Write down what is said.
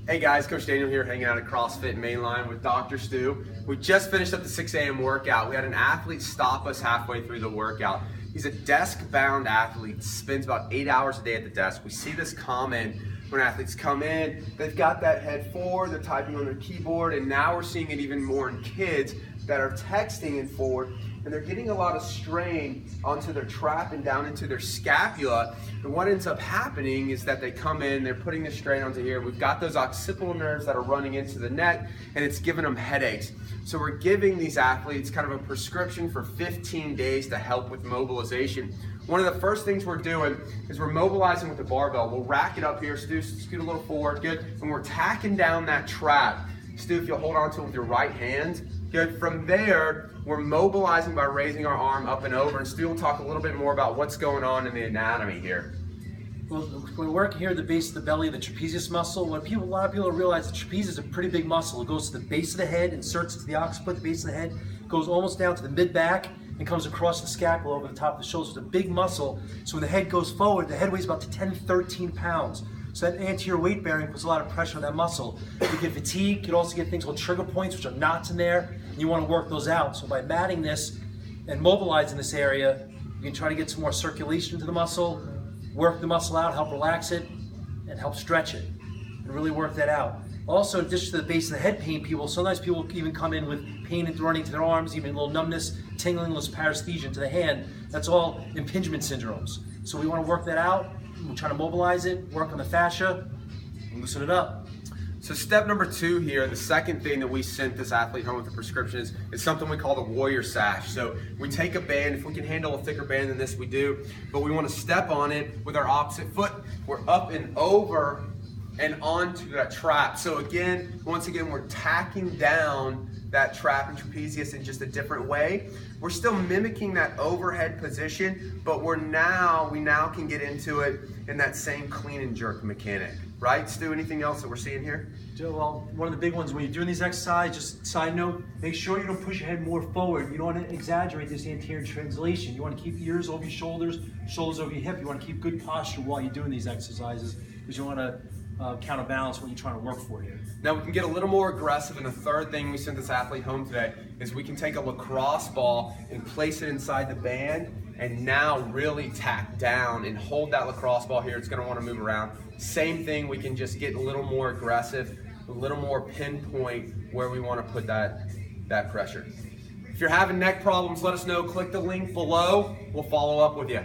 Hey guys, Coach Daniel here, hanging out at CrossFit Mainline with Dr. Stu. We just finished up the 6 a.m. workout. We had an athlete stop us halfway through the workout. He's a desk-bound athlete, spends about 8 hours a day at the desk. We see this common when athletes come in, they've got that head forward, they're typing on their keyboard, and now we're seeing it even more in kids that are texting in forward, and they're getting a lot of strain onto their trap and down into their scapula. And what ends up happening is that they come in, they're putting the strain onto here. We've got those occipital nerves that are running into the neck, and it's giving them headaches. So we're giving these athletes kind of a prescription for 15 days to help with mobilization. One of the first things we're doing is we're mobilizing with the barbell. We'll rack it up here, Stu, scoot a little forward, good. And we're tacking down that trap. Stu, if you'll hold on to it with your right hand, good. From there, we're mobilizing by raising our arm up and over. And Stu will talk a little bit more about what's going on in the anatomy here. Well, we're working here at the base of the belly, the trapezius muscle. A lot of people don't realize the trapezius is a pretty big muscle. It goes to the base of the head, inserts to the occiput, the base of the head, goes almost down to the mid-back, and comes across the scapula over the top of the shoulders. It's a big muscle. So when the head goes forward, the head weighs about 10, 13 pounds. So that anterior weight bearing puts a lot of pressure on that muscle. You get fatigue, you can also get things called trigger points, which are knots in there, and you want to work those out. So by matting this and mobilizing this area, you can try to get some more circulation to the muscle, work the muscle out, help relax it, and help stretch it, and really work that out. Also, in addition to the base of the head pain, sometimes people even come in with pain and running to their arms, even a little numbness, tingling, little paresthesia into the hand. That's all impingement syndromes. So we want to work that out. We're trying to mobilize it, work on the fascia, and loosen it up. So step number 2 here, the second thing that we sent this athlete home with the prescription is something we call the warrior sash. So we take a band, if we can handle a thicker band than this, we do, but we want to step on it with our opposite foot. We're up and over and onto that trap. So again, once again, we're tacking down that trap and trapezius in just a different way. We're still mimicking that overhead position, but we now can get into it in that same clean and jerk mechanic. Right, Stu, anything else that we're seeing here? Joe, well, one of the big ones when you're doing these exercises, just side note, make sure you don't push your head more forward. You don't want to exaggerate this anterior translation. You want to keep your ears over your shoulders, shoulders over your hip. You want to keep good posture while you're doing these exercises because you want to counterbalance what you're trying to work for here. Now we can get a little more aggressive, and the third thing we sent this athlete home today is we can take a lacrosse ball and place it inside the band and now really tack down and hold that lacrosse ball here. It's going to want to move around. Same thing, we can just get a little more aggressive, a little more pinpoint where we want to put that pressure. If you're having neck problems, let us know. Click the link below. We'll follow up with you.